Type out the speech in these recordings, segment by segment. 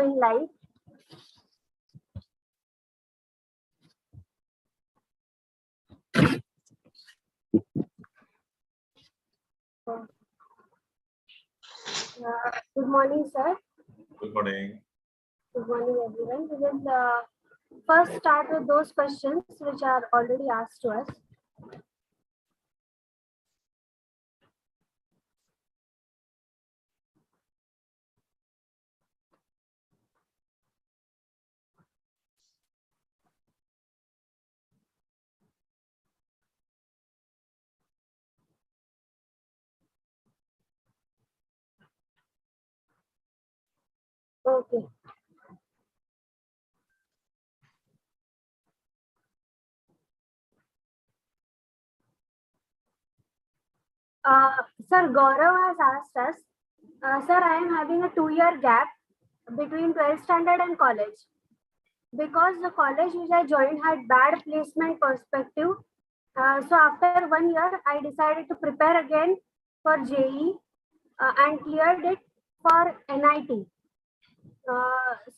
going live. Good morning, sir. Good morning. Good morning, everyone. We will first start with those questions which are already asked to us. Okay. Sir, Gaurav has asked us, sir, I am having a 2-year gap between 12th standard and college. Because the college which I joined had bad placement perspective. So after 1 year, I decided to prepare again for JEE and cleared it for NIT.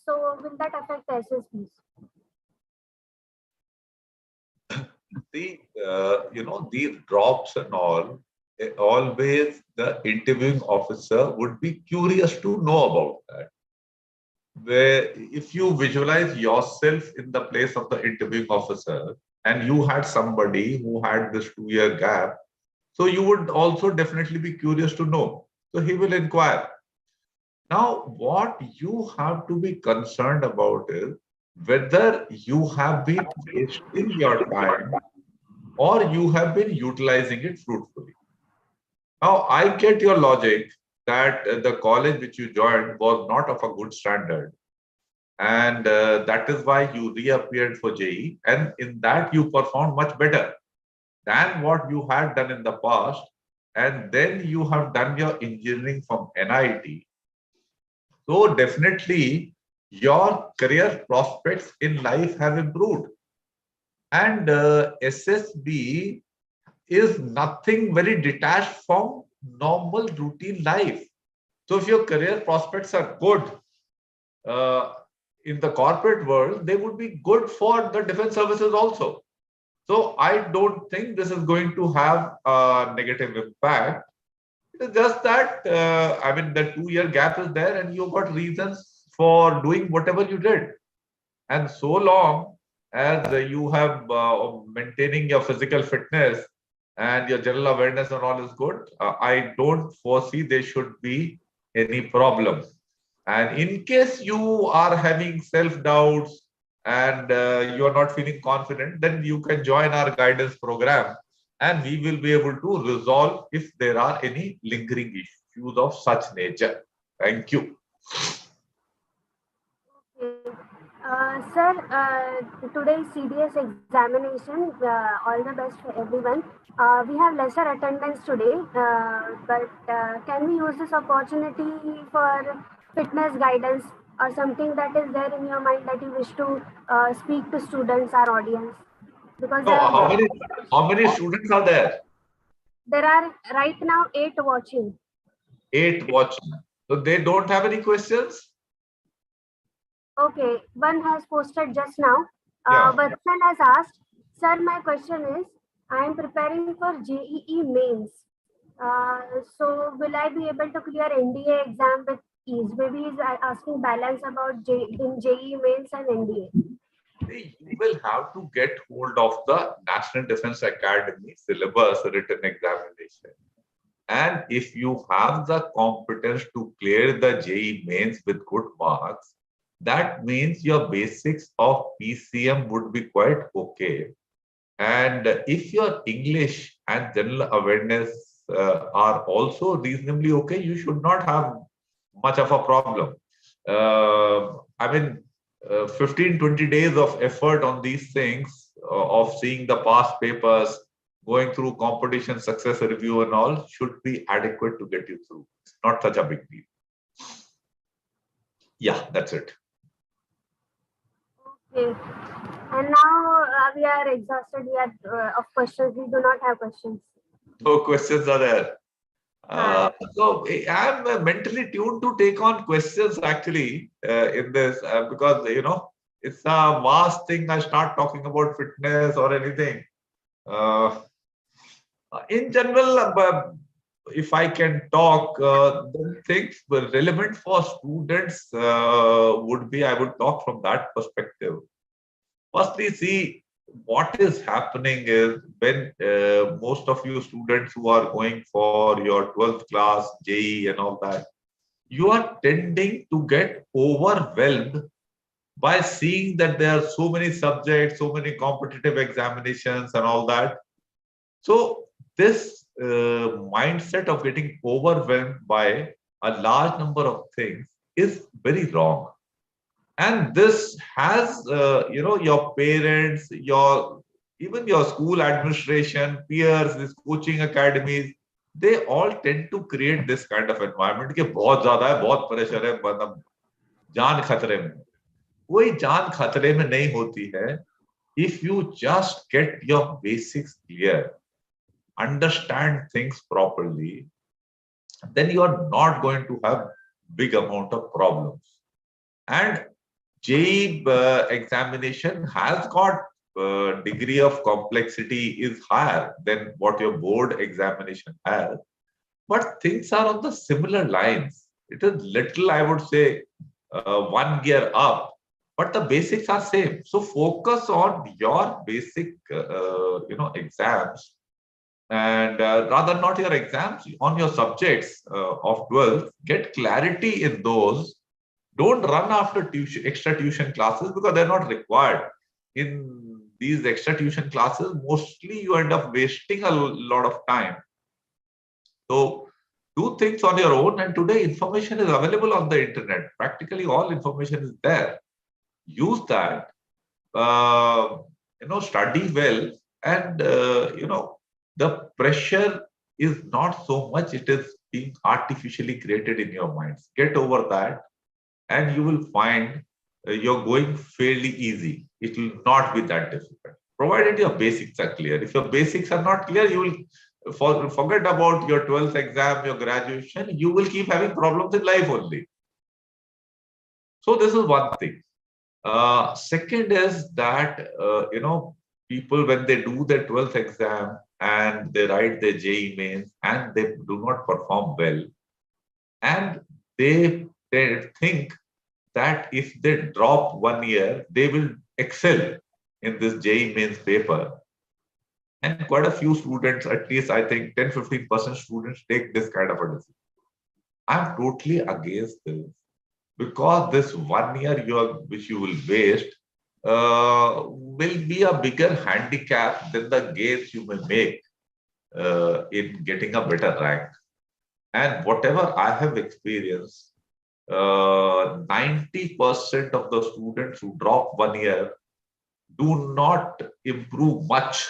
So will that affect SSBs? These drops and all, always the interviewing officer would be curious to know about that. Where if you visualize yourself in the place of the interviewing officer and you had somebody who had this 2-year gap, so you would also definitely be curious to know. So he will inquire. Now, what you have to be concerned about is whether you have been wasting your time or you have been utilizing it fruitfully. Now, I get your logic that the college which you joined was not of a good standard. And that is why you reappeared for JEE. And in that, you performed much better than what you had done in the past. And then you have done your engineering from NIT. So definitely, your career prospects in life have improved. And SSB is nothing very detached from normal routine life. So if your career prospects are good in the corporate world, they would be good for the defense services also. So I don't think this is going to have a negative impact. It is just that, the 2-year gap is there and you've got reasons for doing whatever you did. And so long as you have maintaining your physical fitness and your general awareness and all is good, I don't foresee there should be any problem. And in case you are having self-doubts and you are not feeling confident, then you can join our guidance program and we will be able to resolve if there are any lingering issues of such nature. Thank you. Sir, today's CDS examination, all the best for everyone. We have lesser attendance today, but can we use this opportunity for fitness guidance or something that is there in your mind that you wish to speak to students, our audience? Because No, how many students are there? There are right now 8 watching. 8 watching. So they don't have any questions? Okay, one has posted just now. Yeah. Vatsal has asked, sir, my question is, I am preparing for JEE mains. So will I be able to clear NDA exam with ease? Maybe he's asking balance about JEE mains and NDA. You will have to get hold of the National Defense Academy syllabus written examination. And if you have the competence to clear the JEE mains with good marks, that means your basics of PCM would be quite okay. And if your English and general awareness are also reasonably okay, you should not have much of a problem. 15-20 days of effort on these things, of seeing the past papers, going through competition success review and all, should be adequate to get you through. It's not such a big deal. Yeah, that's it. Okay. And now we are exhausted. We are of questions. We do not have questions. No questions are there. So I'm mentally tuned to take on questions actually in this because it's a vast thing. I start talking about fitness or anything. Uh, in general, if I can talk, then things were relevant for students would be I would talk from that perspective. Firstly, see what is happening is when most of you students who are going for your 12th class, JEE and all that, you are tending to get overwhelmed by seeing that there are so many subjects, so many competitive examinations and all that. So this mindset of getting overwhelmed by a large number of things is very wrong. And this has your parents, your even your school administration, peers, these coaching academies, they all tend to create this kind of environment कि बहुत ज्यादा है, बहुत pressure है, मतलब जान खतरे में। कोई जान खतरे में नहीं होती है if you just get your basics clear, understand things properly, then you are not going to have big amount of problems. And JEE examination has got degree of complexity is higher than what your board examination has, but things are on the similar lines. It is little, I would say, one gear up, but the basics are same. So focus on your basic, exams, and rather not your exams, on your subjects of 12th. Get clarity in those. Don't run after extra tuition classes because they're not required. In these extra tuition classes, mostly you end up wasting a lot of time. So do things on your own. And today information is available on the internet. Practically all information is there. Use that. Study well, and the pressure is not so much. It is being artificially created in your minds. Get over that and you will find you're going fairly easy. It will not be that difficult, provided your basics are clear. If your basics are not clear, you will forget about your 12th exam, your graduation. You will keep having problems in life only. So this is one thing. Second is that, people, when they do their 12th exam and they write their JEE mains and they do not perform well, and they think that if they drop 1 year, they will excel in this JEE mains paper. And quite a few students, at least I think 10-15% students take this kind of a decision. I'm totally against this because this 1 year which you will waste will be a bigger handicap than the gains you may make in getting a better rank. And whatever I have experienced, 90% of the students who drop 1 year do not improve much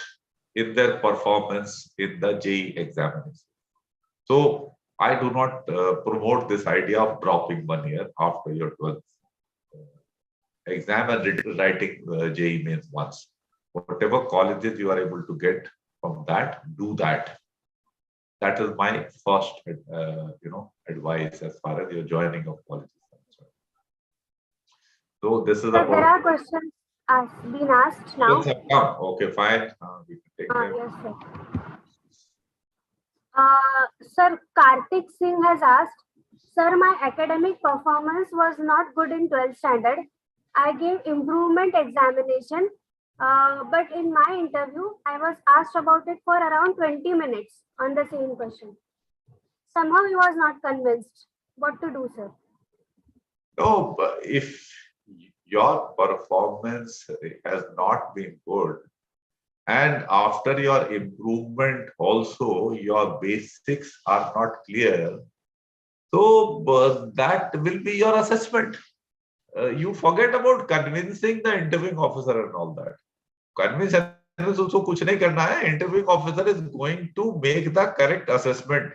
in their performance in the JEE examination. So I do not promote this idea of dropping 1 year after your 12th exam and writing JEE mains once. Whatever colleges you are able to get from that, do that. That is my first, advice as far as your joining of colleges. So this is about. There are questions been asked now. Questions have come. Okay, fine. We can take them. Yes, sir. Sir, Karthik Singh has asked, sir, my academic performance was not good in 12th standard. I gave improvement examination, but in my interview, I was asked about it for around 20 minutes on the same question. Somehow he was not convinced. What to do, sir? No, but if your performance has not been good, and after your improvement also your basics are not clear, so that will be your assessment. You forget about convincing the interviewing officer and all that. Convince also kuch nahi karna hai. Interviewing officer is going to make the correct assessment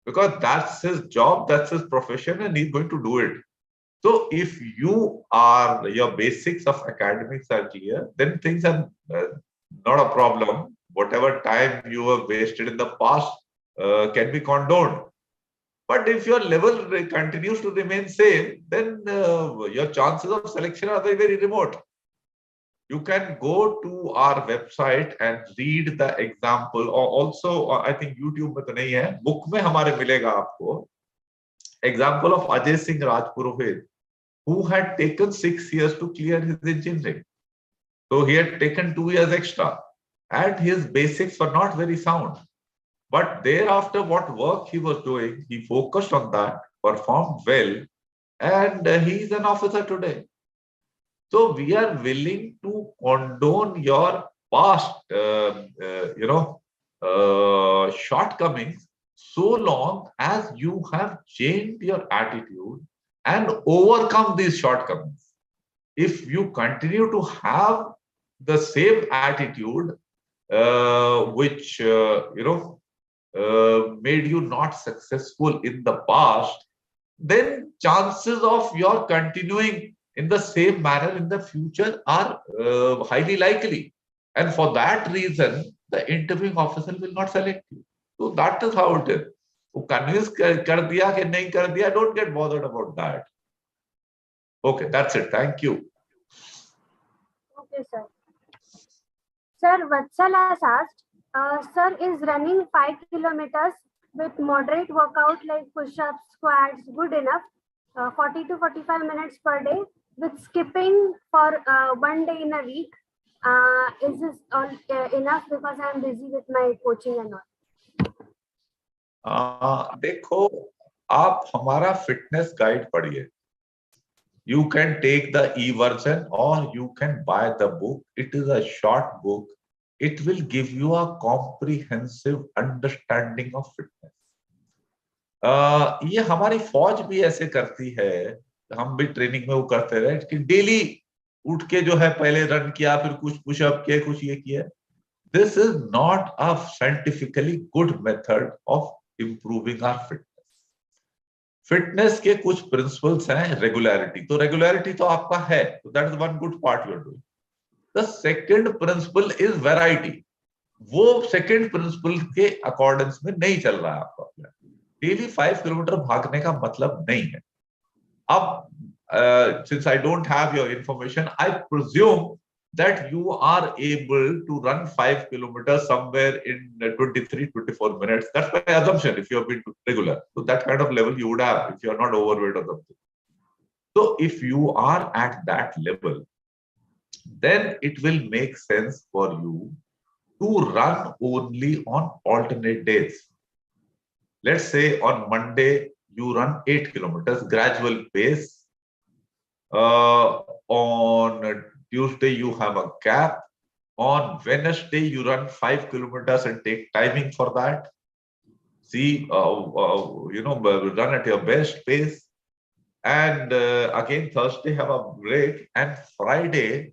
because that's his job, that's his profession, and he's going to do it. So if your basics of academics are clear, then things are not a problem. Whatever time you have wasted in the past can be condoned. But if your level continues to remain same, then your chances of selection are very, very remote. You can go to our website and read the example. Or also, I think YouTube में तो नहीं है, book में हमारे मिलेगा आपको. Example of Ajay Singh Rajpurohit, who had taken 6 years to clear his engineering. So he had taken 2 years extra, and his basics were not very sound. But thereafter, what work he was doing, he focused on that, performed well, and he is an officer today. So we are willing to condone your past, shortcomings, so long as you have changed your attitude and overcome these shortcomings. If you continue to have the same attitude, which made you not successful in the past, then chances of your continuing in the same manner in the future are highly likely. And for that reason, the interviewing officer will not select you. So that is how it is. वो convince कर दिया कि नहीं कर दिया, don't get bothered about that. Okay, that's it. Thank you. Okay, sir. Sir, Vatsal has asked, sir, is running 5 kilometers with moderate workout like push-ups, squats good enough? 40 to 45 minutes per day with skipping for 1 day in a week. Is this all enough because I am busy with my coaching and all? देखो, आप हमारा fitness guide पढ़िए. You can take the e-version or you can buy the book. It is a short book. It will give you a comprehensive understanding of fitness. ये हमारी फौज भी ऐसे करती है. हम भी ट्रेनिंग में वो करते रहे कि डेली उठ के जो है पहले रन किया, फिर कुछ पुशअप किए, कुछ ये किया. This is not a scientifically good method of improving our fitness. Fitness के कुछ प्रिंसिपल्स हैं. रेगुलरिटी, तो रेगुलरिटी तो आपका है, तो that is one good part you are doing. The second principle is variety. वो सेकंड प्रिंसिपल के अकॉर्डेंस में नहीं चल रहा है आपका प्लान. डेली 5 किलोमीटर भागने का मतलब नहीं है. अब since I don't have your information, I presume that you are able to run 5 kilometers somewhere in 23-24 minutes. That's my assumption if you have been regular. So that kind of level you would have if you are not overweight or something. So if you are at that level, then it will make sense for you to run only on alternate days. Let's say on Monday you run 8 kilometers, gradual pace. On Tuesday, you have a gap. On Wednesday, you run 5 kilometers and take timing for that. See, run at your best pace. And again, Thursday, have a break. And Friday,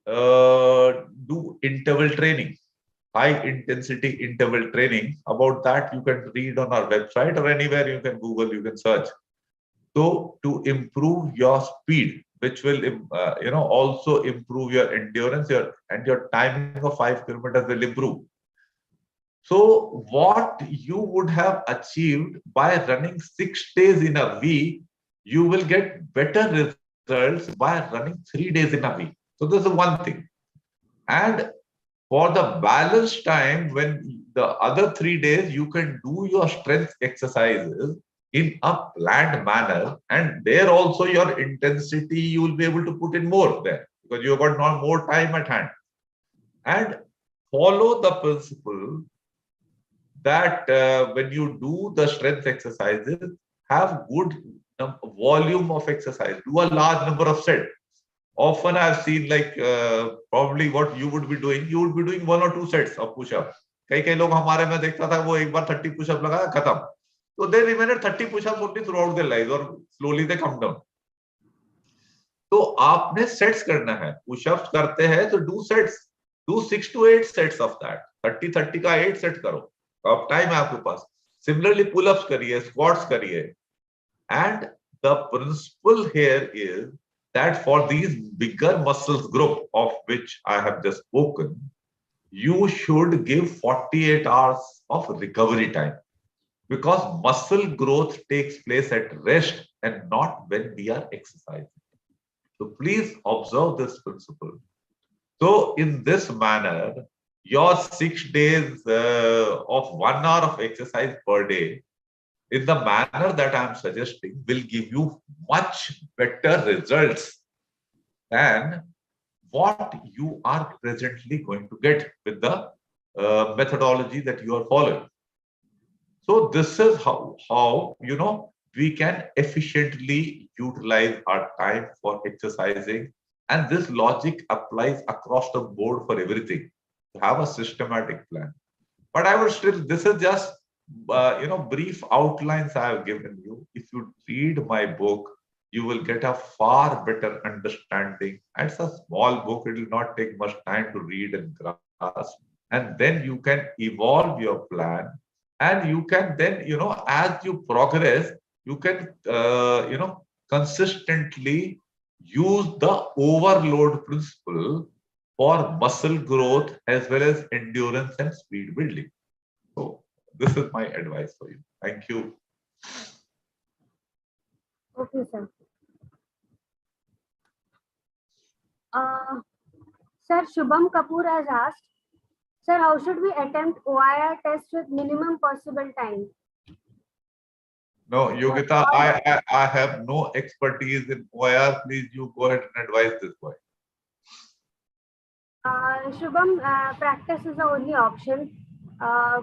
do interval training, high intensity interval training. About that, you can read on our website or anywhere you can Google, you can search. So to improve your speed, which will also improve your endurance, and your timing of 5 kilometers will improve. So what you would have achieved by running 6 days in a week, you will get better results by running 3 days in a week. So this is one thing. And for the balance time, when the other 3 days, you can do your strength exercises in a planned manner, and there also your intensity you will be able to put in more there because you have got now more time at hand. And follow the principle that when you do the strength exercises, have good volume of exercise, do a large number of sets. Often I've seen like probably what you would be doing, you would be doing 1 or 2 sets of push-up. कई लोग हमारे में देखता था वो एक बार 30 push-up लगाया खत्म. So they remain at 30 push-ups only throughout their lives, or slowly they come down. तो आपने सेट्स करना है. पुशअप्स करते हैं तो do sets, do 6 to 8 sets of that. 30 का 8 सेट करो, अब टाइम है आपके पास. सिमिलरली पुल-अप्स करिए, स्क्वाट्स करिए. And the principle here is that for these bigger muscles group of which I have just spoken, you should give 48 hours of recovery time. because muscle growth takes place at rest and not when we are exercising. So please observe this principle. So in this manner, your 6 days of 1 hour of exercise per day, in the manner that I'm suggesting, will give you much better results than what you are presently going to get with the methodology that you are following. So this is how we can efficiently utilize our time for exercising, and this logic applies across the board for everything. To have a systematic plan. But I would still, this is just brief outlines I have given you. If you read my book, you will get a far better understanding. It's a small book; it will not take much time to read and grasp, and then you can evolve your plan, and you can then, as you progress, you can consistently use the overload principle for muscle growth as well as endurance and speed building. So this is my advice for you. Thank you. Okay, sir. Uh, Sir, Shubham Kapoor has asked, sir, how should we attempt OIR test with minimum possible time? No, Yogita, I have no expertise in OIR. Please, you go ahead and advise this boy. Shubham, practice is the only option.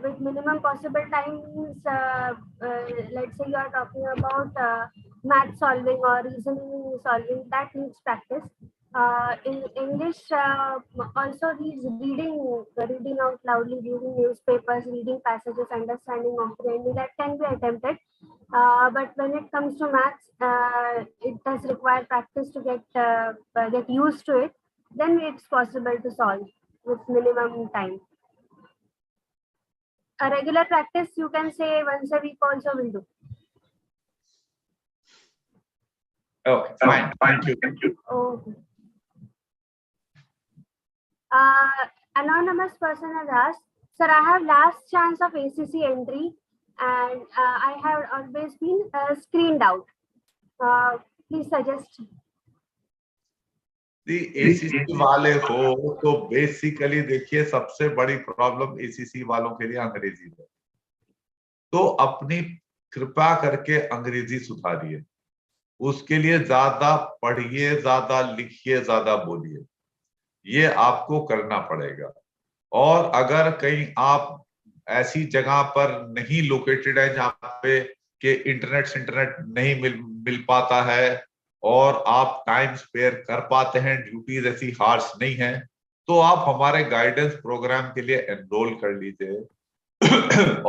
With minimum possible time means, let's say you are talking about math solving or reasoning solving, that needs practice. In English, also needs reading out loudly, reading newspapers, reading passages, understanding, comprehending, that can be attempted. But when it comes to maths, it does require practice to get used to it. Then it's possible to solve with minimum time. A regular practice, you can say once a week also will do. Okay, fine. Thank you. Okay. Anonymous person has asked, sir, I have last chance of ACC entry and I have always been screened out. Please suggest. ACC वाले हो तो basically देखिए, सबसे बड़ी problem ACC वालों के लिए अंग्रेजी है। तो अपनी कृपा करके अंग्रेजी सुधारिए, उसके लिए ज्यादा पढ़िए, ज्यादा लिखिए, ज्यादा बोलिए, ये आपको करना पड़ेगा। और अगर कहीं आप ऐसी जगह पर नहीं लोकेटेड है जहाँ पे कि इंटरनेट नहीं मिल पाता है और आप टाइम स्पेयर कर पाते हैं, ड्यूटीज ऐसी हार्श नहीं है, तो आप हमारे गाइडेंस प्रोग्राम के लिए एनरोल कर लीजिए।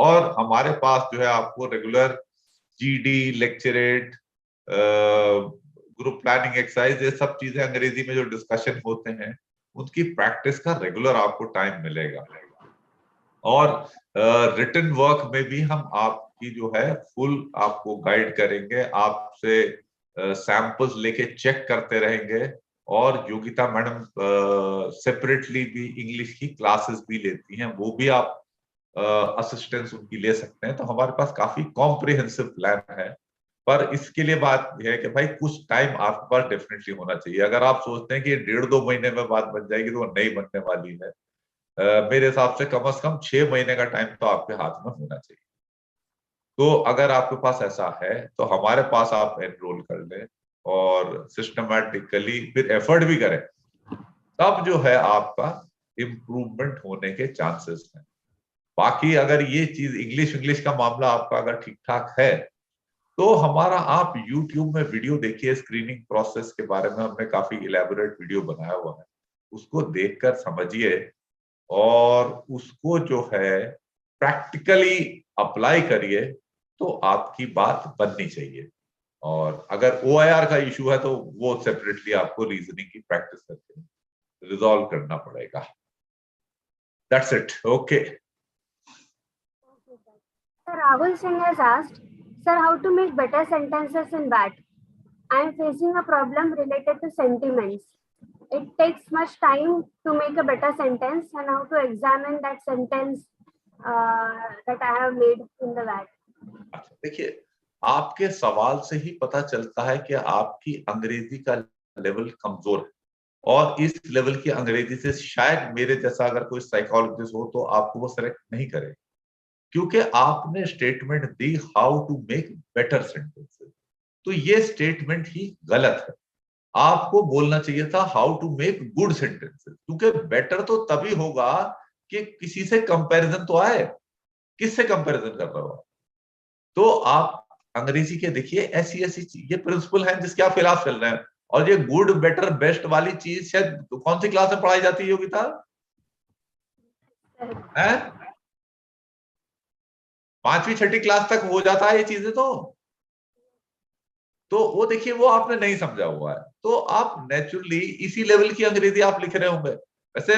और हमारे पास जो है आपको regular GD, lecturette, group planning exercise, ये सब चीजें अंग्रेजी में जो डिस्कशन होते हैं उनकी प्रैक्टिस का रेगुलर आपको टाइम मिलेगा। और रिटन वर्क में भी हम आपकी जो है फुल आपको गाइड करेंगे, आपसे सैंपल्स लेके चेक करते रहेंगे। और योगिता मैडम सेपरेटली भी इंग्लिश की क्लासेस भी लेती हैं, वो भी आप असिस्टेंस उनकी ले सकते हैं। तो हमारे पास काफी कॉम्प्रिहेंसिव प्लान है, पर इसके लिए बात यह है कि भाई कुछ टाइम आपके पास डेफिनेटली होना चाहिए। अगर आप सोचते हैं कि 1.5-2 महीने में बात बन जाएगी, तो वो नहीं बनने वाली है। मेरे हिसाब से कम 6 महीने का टाइम तो आपके हाथ में होना चाहिए। तो अगर आपके पास ऐसा है तो हमारे पास आप एनरोल कर लें और सिस्टमैटिकली फिर एफर्ट भी करें, तब जो है आपका इम्प्रूवमेंट होने के चांसेस हैं। बाकी अगर ये चीज इंग्लिश का मामला आपका अगर ठीक ठाक है, तो हमारा आप YouTube में वीडियो देखिए, स्क्रीनिंग प्रोसेस के बारे में हमने काफी इलेबोरेट वीडियो बनाया हुआ है, उसको देखकर समझिए और उसको जो है प्रैक्टिकली अप्लाई करिए, तो आपकी बात बननी चाहिए। और अगर OIR का इशू है तो वो सेपरेटली आपको रीजनिंग की प्रैक्टिस करके रिजॉल्व करना पड़ेगा। That's it. Okay. Sir, Rahul Singh has asked, sir, how to make better sentences in VAT? I am facing a problem related to sentiments. It takes much time to make a better sentence and how to examine that sentence that I have made in the VAT. अच्छा देखिए, आपके सवाल से ही पता चलता है कि आपकी अंग्रेजी का लेवल कमजोर है, और इस लेवल की अंग्रेजी से शायद मेरे जैसा अगर कोई साइकोलॉजिस्ट हो तो आपको वो सेलेक्ट नहीं करे, क्योंकि आपने स्टेटमेंट दी how to make better sentences, तो ये स्टेटमेंट ही गलत है। आपको बोलना चाहिए था how to make good sentences, क्योंकि बेटर तो तभी होगा कि किसी से कंपैरिजन तो आए। किससे कंपैरिजन कर रहे हो? तो आप अंग्रेजी के देखिए ऐसी ऐसी ये प्रिंसिपल हैं जिसके आप खिलाफ चल रहे हैं। और ये गुड बेटर बेस्ट वाली चीज शायद कौन सी क्लास में पढ़ाई जाती है योगिता? है 5वीं 6ठी क्लास तक हो जाता है ये चीजें। तो वो देखिए वो आपने नहीं समझा हुआ है, तो आप नेचुरली इसी लेवल की अंग्रेजी आप लिख रहे होंगे। वैसे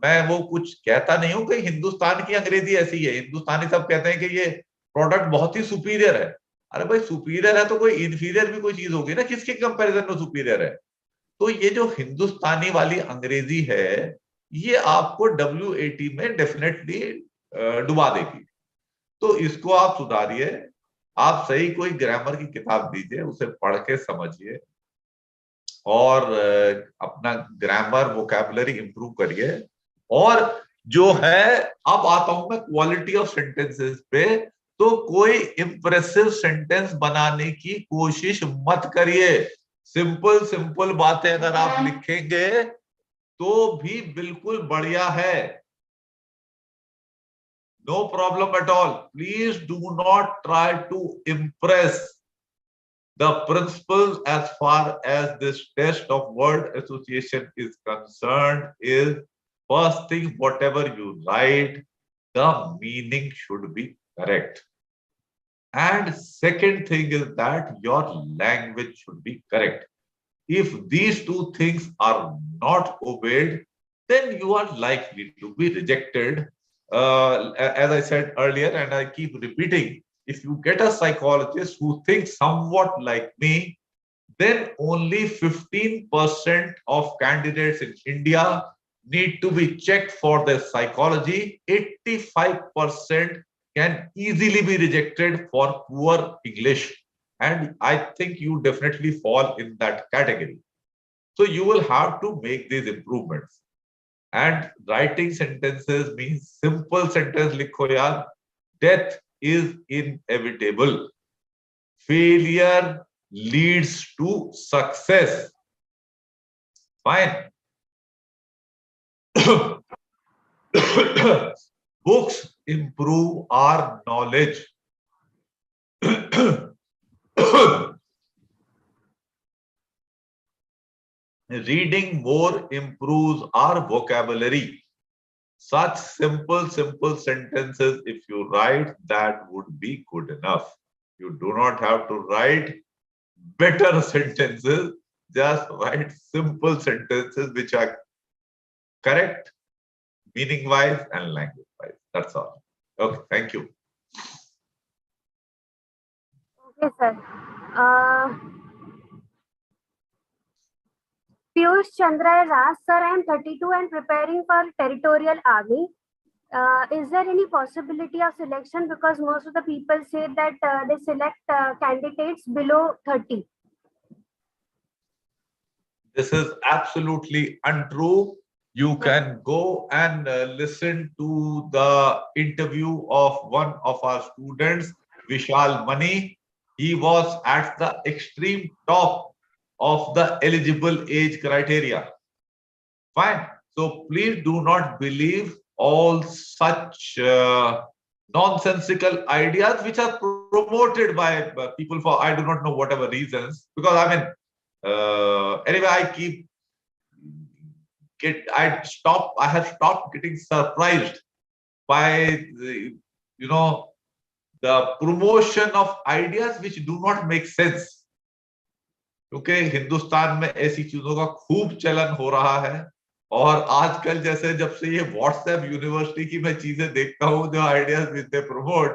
मैं वो कुछ कहता नहीं हूं कि हिंदुस्तान की अंग्रेजी ऐसी है, हिंदुस्तानी सब कहते हैं कि ये प्रोडक्ट बहुत ही सुपीरियर है। अरे भाई सुपीरियर है तो कोई इंफीरियर भी कोई चीज होगी ना, किसके कंपैरिजन में सुपीरियर है? तो ये जो हिंदुस्तानी वाली अंग्रेजी है, ये आपको WAT में डेफिनेटली डुबा देगी। तो इसको आप सुधारिए। आप सही कोई ग्रामर की किताब दीजिए, उसे पढ़ के समझिए, और अपना ग्रामर वोकैबुलरी इंप्रूव करिए। और जो है, अब आता हूं मैं क्वालिटी ऑफ सेंटेंसेस पे। तो कोई इंप्रेसिव सेंटेंस बनाने की कोशिश मत करिए। सिंपल सिंपल बातें अगर आप लिखेंगे तो भी बिल्कुल बढ़िया है, no problem at all. Please do not try to impress. The principles, as far as this test of word association is concerned, is first thing, whatever you write, the meaning should be correct. And second thing is that your language should be correct. If these two things are not obeyed, then you are likely to be rejected. As I said earlier, and I keep repeating, if you get a psychologist who thinks somewhat like me, then only 15% of candidates in India need to be checked for their psychology. 85% can easily be rejected for poor English. And I think you definitely fall in that category. So you will have to make these improvements. And writing sentences means simple sentence likho yaar. Death is inevitable. Failure leads to success. Fine. Books improve our knowledge. Reading more improves our vocabulary. Such simple sentences, if you write, that would be good enough. You do not have to write better sentences, just write simple sentences which are correct, meaning wise and language wise. That's all. Okay, thank you. Okay, sir. Uh, Piyush Chandra has asked, sir, I am 32 and preparing for territorial army. Is there any possibility of selection? Because most of the people say that they select candidates below 30. This is absolutely untrue. You can go and listen to the interview of one of our students, Vishal Mani. He was at the extreme top of the eligible age criteria. Fine. So please do not believe all such nonsensical ideas which are promoted by people for I do not know whatever reasons. Because I mean, anyway, I have stopped getting surprised by the promotion of ideas which do not make sense. क्योंकि हिंदुस्तान में ऐसी चीजों का खूब चलन हो रहा है। और आजकल जैसे जब से ये व्हाट्सएप यूनिवर्सिटी की मैं चीजें देखता हूँ, जो आइडियाज दे प्रमोट,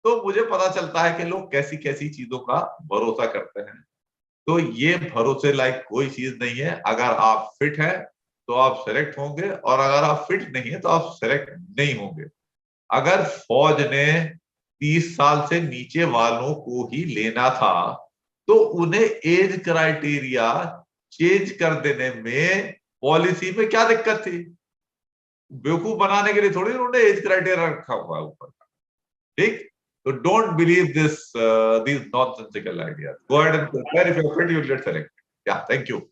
तो मुझे पता चलता है कि लोग कैसी कैसी चीजों का भरोसा करते हैं। तो ये भरोसे लायक कोई चीज नहीं है। अगर आप फिट हैं तो आप सेलेक्ट होंगे, और अगर आप फिट नहीं है तो आप सेलेक्ट नहीं होंगे। अगर फौज ने 30 साल से नीचे वालों को ही लेना था, तो उन्हें एज क्राइटेरिया चेंज कर देने में पॉलिसी में क्या दिक्कत थी? बेवकूफ बनाने के लिए थोड़ी उन्होंने एज क्राइटेरिया रखा हुआ है ऊपर का। ठीक, तो don't believe these nonsensical ideas. Go ahead and prepare. If you're fit, you'll get selected. Yeah, thank you.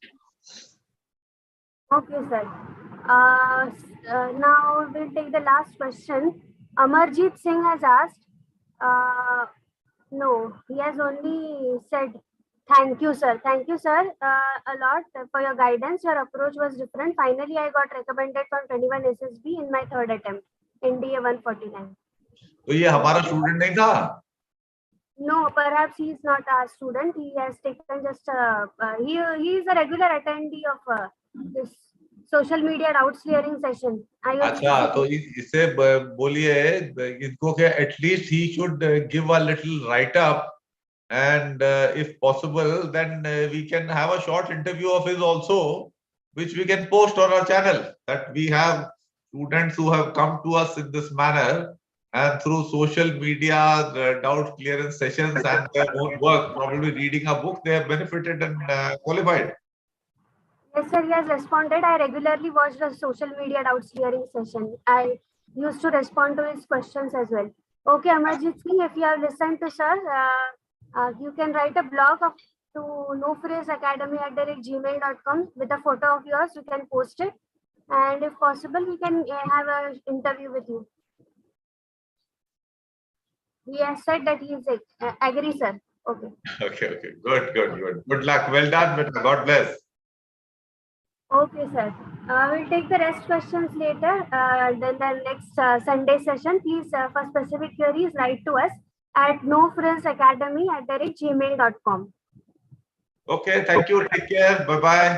Okay, sir. Now we'll take the last question. Amarjeet Singh has asked, no, he has only said, thank you, sir. Thank you, sir, a lot for your guidance. Your approach was different. Finally, I got recommended from 21 SSB in my third attempt, NDA 149. तो ये हमारा student नहीं था? No, perhaps he is not a student. He has taken just he is a regular attendee of this social media doubts clearing session. अच्छा, तो इससे बोलिए इनको कि at least he should give a little right up, and if possible then we can have a short interview of his also, which we can post on our channel, that we have students who have come to us in this manner and through social media doubt clearance sessions and their own work, probably reading a book, they have benefited and qualified. Yes, sir, he has responded. I regularly watched a social media doubts clearing session. I used to respond to his questions as well. Okay, Amarjit Singh, if you have listened to sir, you can write a blog to No Frills Academy @gmail.com with a photo of yours. You can post it, and if possible, we can have an interview with you. He has said that he is agree, sir. Okay. Okay. Good luck. Well done, beta. God bless. Okay, sir. We'll take the rest questions later. Then the next Sunday session, please, for specific queries, write to us at nofrillsacademy@gmail.com. Okay, thank you. Take care. Bye-bye.